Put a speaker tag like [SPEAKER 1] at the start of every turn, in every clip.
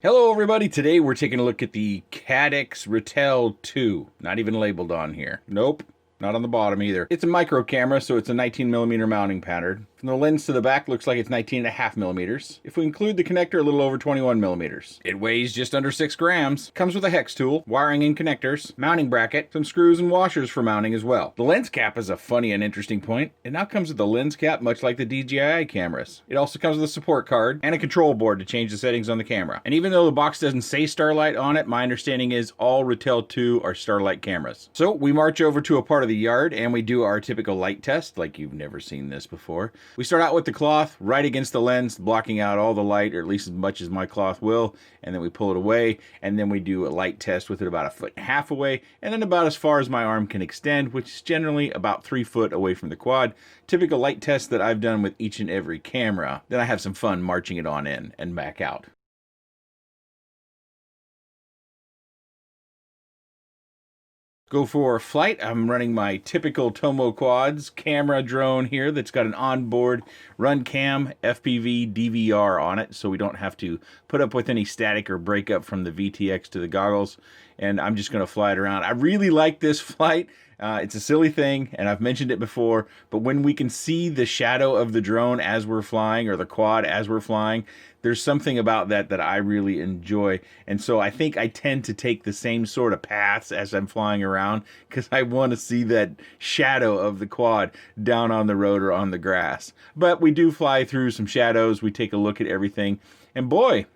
[SPEAKER 1] Hello everybody, today we're taking a look at the Caddx Ratel 2. Not even labeled on here. Nope, not on the bottom either. It's a micro camera, so it's a 19mm mounting pattern. From the lens to the back looks like it's 19.5mm. If we include the connector, a little over 21mm. It weighs just under 6 grams. Comes with a hex tool, wiring and connectors, mounting bracket, some screws and washers for mounting as well. The lens cap is a funny and interesting point. It now comes with a lens cap much like the DJI cameras. It also comes with a support card and a control board to change the settings on the camera. And even though the box doesn't say Starlight on it, my understanding is all Ratel 2 are Starlight cameras. So we march over to a part of the yard and we do our typical light test, like you've never seen this before. We start out with the cloth right against the lens, blocking out all the light, or at least as much as my cloth will, and then we pull it away, and then we do a light test with it about 1.5 feet away, and then about as far as my arm can extend, which is generally about 3 foot away from the quad. Typical light test that I've done with each and every camera. Then I have some fun marching it on in and back out. Go for flight. I'm running my typical Tomo Quads camera drone here that's got an onboard run cam FPV DVR on it, so we don't have to put up with any static or breakup from the VTX to the goggles. And I'm just going to fly it around. I really like this flight. It's a silly thing, and I've mentioned it before, but when we can see the shadow of the drone as we're flying, or the quad as we're flying, there's something about that that I really enjoy. And so I think I tend to take the same sort of paths as I'm flying around because I want to see that shadow of the quad down on the road or on the grass. But we do fly through some shadows. We take a look at everything, and boy,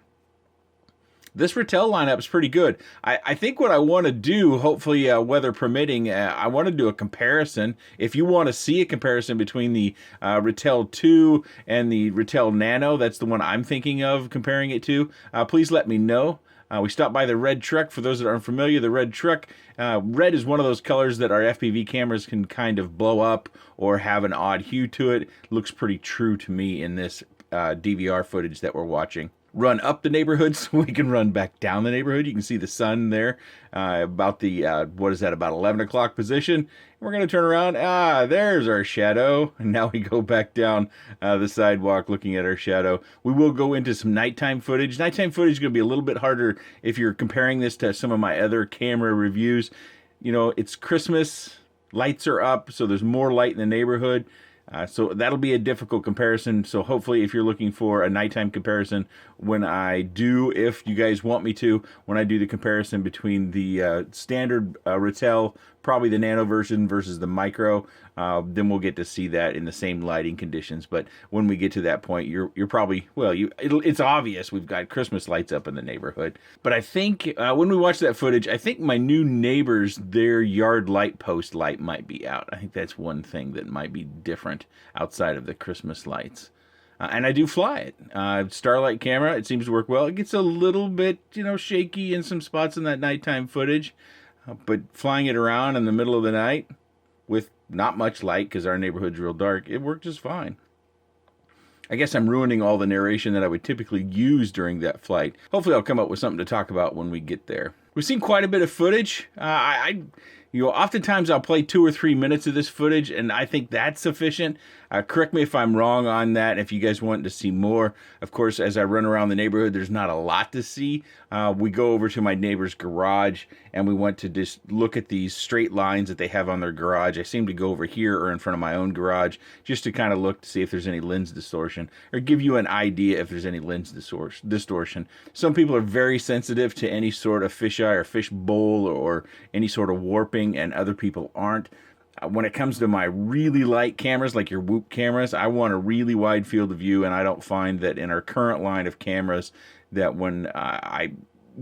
[SPEAKER 1] this Ratel lineup is pretty good. I think what I want to do, hopefully weather permitting, I want to do a comparison. If you want to see a comparison between the Ratel 2 and the Ratel Nano, that's the one I'm thinking of comparing it to, please let me know. We stopped by the red truck. For those that aren't familiar, the red truck, red is one of those colors that our FPV cameras can kind of blow up or have an odd hue to it. Looks pretty true to me in this DVR footage that we're watching. Run up the neighborhood so we can run back down the neighborhood. You can see the sun there about the, what is that, about 11 o'clock position. We're going to turn around. There's our shadow. And now we go back down the sidewalk looking at our shadow. We will go into some nighttime footage. Nighttime footage is going to be a little bit harder if you're comparing this to some of my other camera reviews. You know, it's Christmas. Lights are up, so there's more light in the neighborhood. So that'll be a difficult comparison. So hopefully if you're looking for a nighttime comparison, when I do, if you guys want me to, when I do the comparison between the standard Ratel, probably the Nano version versus the Micro, then we'll get to see that in the same lighting conditions. But when we get to that point, you're probably, well, it's obvious we've got Christmas lights up in the neighborhood. But I think when we watch that footage, I think my new neighbors, their yard light post light might be out. I think that's one thing that might be different outside of the Christmas lights. And I do fly it. Starlight camera, it seems to work well. It gets a little bit, shaky in some spots in that nighttime footage. But flying it around in the middle of the night with not much light because our neighborhood's real dark, it worked just fine. I guess I'm ruining all the narration that I would typically use during that flight. Hopefully I'll come up with something to talk about when we get there. We've seen quite a bit of footage. Oftentimes I'll play 2 or 3 minutes of this footage, and I think that's sufficient. Correct me if I'm wrong on that, if you guys want to see more. Of course, as I run around the neighborhood, there's not a lot to see. We go over to my neighbor's garage, and we want to just look at these straight lines that they have on their garage. I seem to go over here or in front of my own garage, just to kind of look to see if there's any lens distortion, or give you an idea if there's any lens distortion. Some people are very sensitive to any sort of fisheye or fish bowl or any sort of warping, and other people aren't. When it comes to my really light cameras, like your Whoop cameras, I want a really wide field of view, and I don't find that in our current line of cameras that when I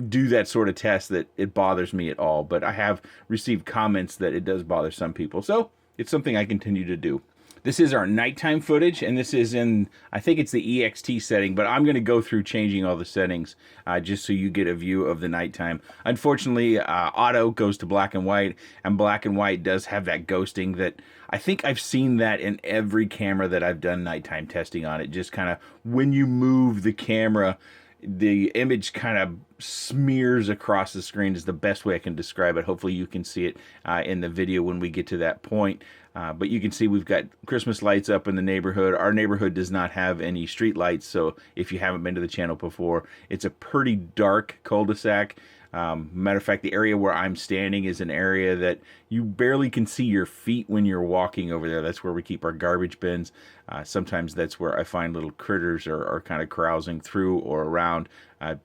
[SPEAKER 1] do that sort of test that it bothers me at all. But I have received comments that it does bother some people, so it's something I continue to do. This is our nighttime footage, and this is in, I think it's the EXT setting, but I'm going to go through changing all the settings just so you get a view of the nighttime. Unfortunately, auto goes to black and white does have that ghosting that I think I've seen that in every camera that I've done nighttime testing on. It just kind of, when you move the camera, the image kind of smears across the screen is the best way I can describe it. Hopefully you can see it in the video when we get to that point. But you can see we've got Christmas lights up in the neighborhood. Our neighborhood does not have any street lights, so if you haven't been to the channel before, it's a pretty dark cul-de-sac. Matter of fact, the area where I'm standing is an area that you barely can see your feet when you're walking over there. That's where we keep our garbage bins. Sometimes that's where I find little critters are kind of carousing through or around,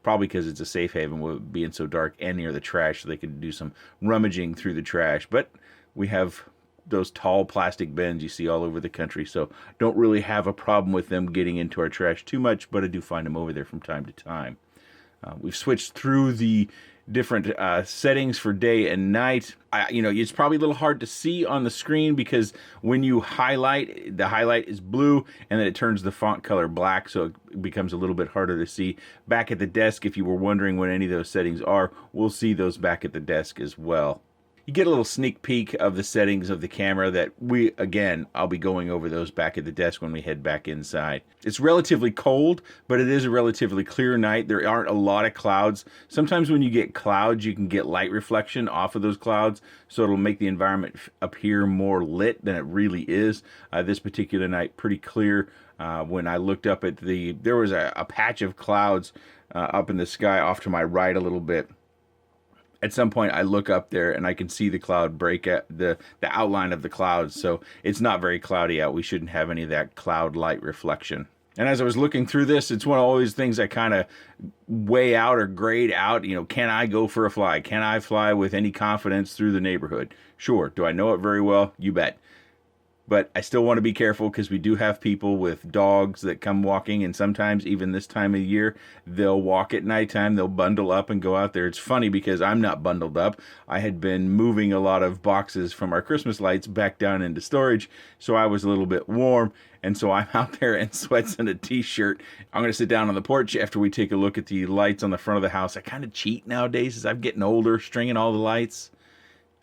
[SPEAKER 1] probably because it's a safe haven with it being so dark and near the trash, so they can do some rummaging through the trash. But we have those tall plastic bins you see all over the country, so don't really have a problem with them getting into our trash too much, but I do find them over there from time to time. We've switched through the different settings for day and night. It's probably a little hard to see on the screen because when you highlight, the highlight is blue and then it turns the font color black, so it becomes a little bit harder to see. Back at the desk, if you were wondering what any of those settings are, we'll see those back at the desk as well. You get a little sneak peek of the settings of the camera that I'll be going over those back at the desk when we head back inside. It's relatively cold, but it is a relatively clear night. There aren't a lot of clouds. Sometimes when you get clouds, you can get light reflection off of those clouds, so it'll make the environment appear more lit than it really is. This particular night, pretty clear. When I looked up at there was a patch of clouds up in the sky off to my right a little bit. At some point I look up there and I can see the cloud break at the outline of the clouds, so it's not very cloudy out. We shouldn't have any of that cloud light reflection. And as I was looking through this, it's one of all these things I kind of weigh out or grade out. Can I go for a fly? Can I fly with any confidence through the neighborhood? Sure. Do I know it very well? You bet. But I still want to be careful because we do have people with dogs that come walking, and sometimes even this time of year, they'll walk at nighttime, they'll bundle up and go out there. It's funny because I'm not bundled up. I had been moving a lot of boxes from our Christmas lights back down into storage, so I was a little bit warm, and so I'm out there in sweats and a t-shirt. I'm going to sit down on the porch after we take a look at the lights on the front of the house. I kind of cheat nowadays as I'm getting older, stringing all the lights.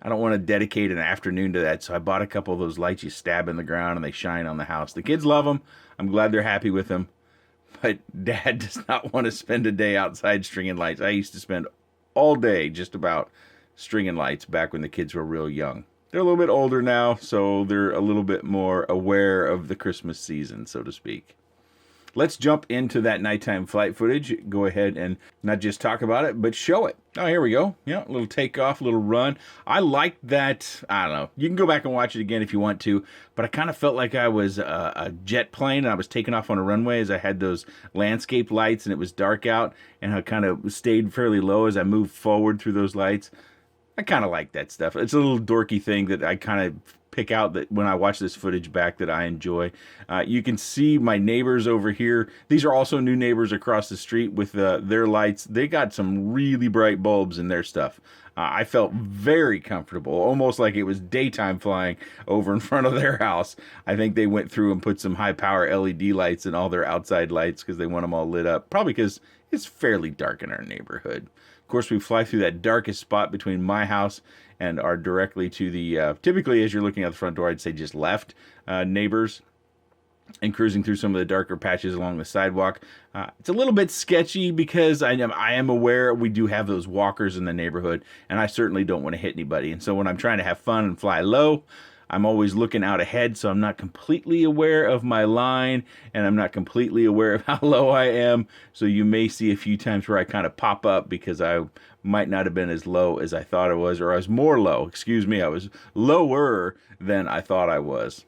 [SPEAKER 1] I don't want to dedicate an afternoon to that, so I bought a couple of those lights you stab in the ground and they shine on the house. The kids love them. I'm glad they're happy with them. But Dad does not want to spend a day outside stringing lights. I used to spend all day just about stringing lights back when the kids were real young. They're a little bit older now, so they're a little bit more aware of the Christmas season, so to speak. Let's jump into that nighttime flight footage. Go ahead and not just talk about it, but show it. Oh, here we go. Yeah, a little takeoff, a little run. I like that. I don't know. You can go back and watch it again if you want to, but I kind of felt like I was a jet plane and I was taking off on a runway as I had those landscape lights and it was dark out, and I kind of stayed fairly low as I moved forward through those lights. I kind of like that stuff. It's a little dorky thing that I kind of pick out that when I watch this footage back that I enjoy. You can see my neighbors over here. These are also new neighbors across the street with their lights. They got some really bright bulbs in their stuff. I felt very comfortable, almost like it was daytime flying over in front of their house. I think they went through and put some high power LED lights in all their outside lights because they want them all lit up. Probably because it's fairly dark in our neighborhood. Of course, we fly through that darkest spot between my house and are directly to the, typically as you're looking out the front door, I'd say just left neighbors, and cruising through some of the darker patches along the sidewalk. It's a little bit sketchy because I am aware we do have those walkers in the neighborhood, and I certainly don't want to hit anybody. And so when I'm trying to have fun and fly low, I'm always looking out ahead, so I'm not completely aware of my line, and I'm not completely aware of how low I am. So you may see a few times where I kind of pop up because I might not have been as low as I thought I was, or I was more low. Excuse me, I was lower than I thought I was.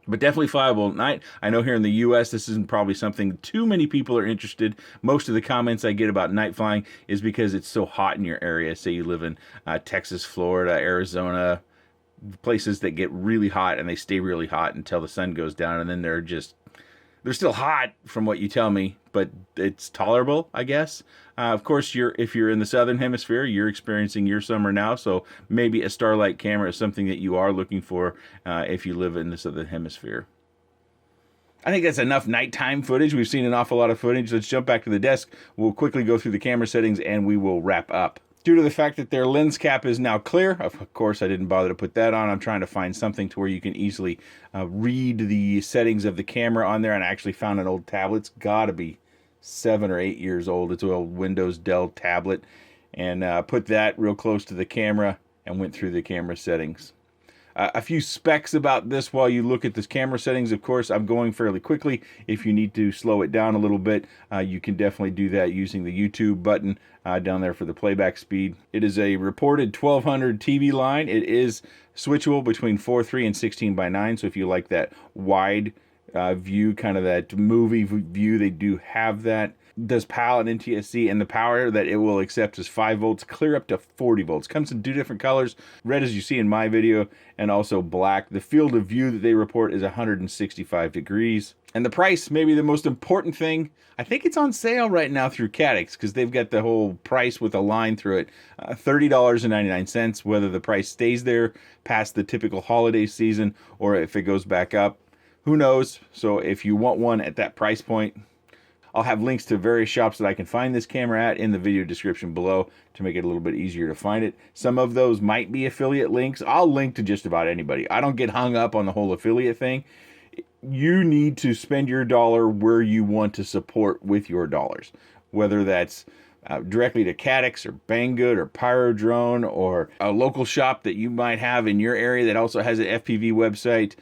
[SPEAKER 1] But definitely flyable at night. I know here in the U.S. this isn't probably something too many people are interested. Most of the comments I get about night flying is because it's so hot in your area. Say you live in Texas, Florida, Arizona, places that get really hot and they stay really hot until the sun goes down, and then they're still hot from what you tell me, but it's tolerable, I guess. Of course, if you're in the southern hemisphere, you're experiencing your summer now, so maybe a Starlight camera is something that you are looking for if you live in the southern hemisphere. I think that's enough nighttime footage. We've seen an awful lot of footage. Let's jump back to the desk. We'll quickly go through the camera settings and we will wrap up. Due to the fact that their lens cap is now clear, of course I didn't bother to put that on. I'm trying to find something to where you can easily read the settings of the camera on there, and I actually found an old tablet. It's got to be 7 or 8 years old. It's an old Windows Dell tablet, and put that real close to the camera and went through the camera settings. A few specs about this while you look at this camera settings. Of course, I'm going fairly quickly. If you need to slow it down a little bit, you can definitely do that using the YouTube button down there for the playback speed. It is a reported 1200 TV line. It is switchable between 4:3 and 16:9. So if you like that wide view, kind of that movie view, they do have that. Does PAL and NTSC, and the power that it will accept is 5 volts, clear up to 40 volts. Comes in 2 different colors, red as you see in my video, and also black. The field of view that they report is 165 degrees. And the price, maybe the most important thing, I think it's on sale right now through Caddx, because they've got the whole price with a line through it, $30.99, whether the price stays there past the typical holiday season or if it goes back up. Who knows? So if you want one at that price point, I'll have links to various shops that I can find this camera at in the video description below to make it a little bit easier to find it. Some of those might be affiliate links. I'll link to just about anybody. I don't get hung up on the whole affiliate thing. You need to spend your dollar where you want to support with your dollars, whether that's directly to Caddx or Banggood or Pyro Drone or a local shop that you might have in your area that also has an FPV website.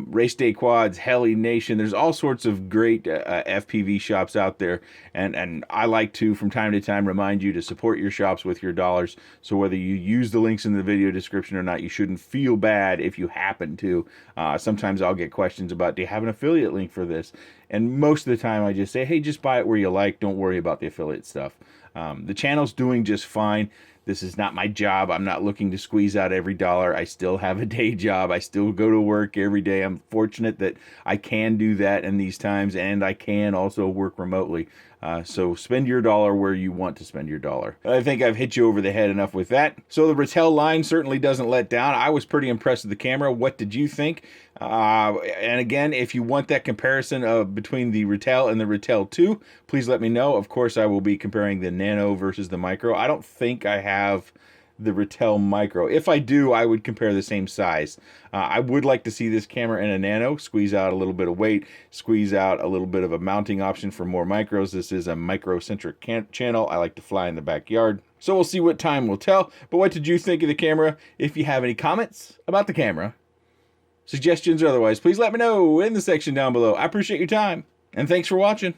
[SPEAKER 1] Race Day Quads, Heli Nation. There's all sorts of great FPV shops out there, and I like to, from time to time, remind you to support your shops with your dollars. So whether you use the links in the video description or not, you shouldn't feel bad if you happen to. Sometimes I'll get questions about, do you have an affiliate link for this? And most of the time I just say, hey, just buy it where you like. Don't worry about the affiliate stuff. The channel's doing just fine. This is not my job. I'm not looking to squeeze out every dollar. I still have a day job. I still go to work every day. I'm fortunate that I can do that in these times, and I can also work remotely. So spend your dollar where you want to spend your dollar. I think I've hit you over the head enough with that. So the Ratel line certainly doesn't let down. I was pretty impressed with the camera. What did you think? And again, if you want that comparison between the Ratel and the Ratel 2, please let me know. Of course, I will be comparing the Nano versus the Micro. I don't think I have the Ratel Micro. If I do, I would compare the same size. I would like to see this camera in a Nano, squeeze out a little bit of weight, squeeze out a little bit of a mounting option for more micros. This is a micro-centric channel. I like to fly in the backyard. So we'll see what time will tell. But what did you think of the camera? If you have any comments about the camera, suggestions or otherwise, please let me know in the section down below. I appreciate your time, and thanks for watching.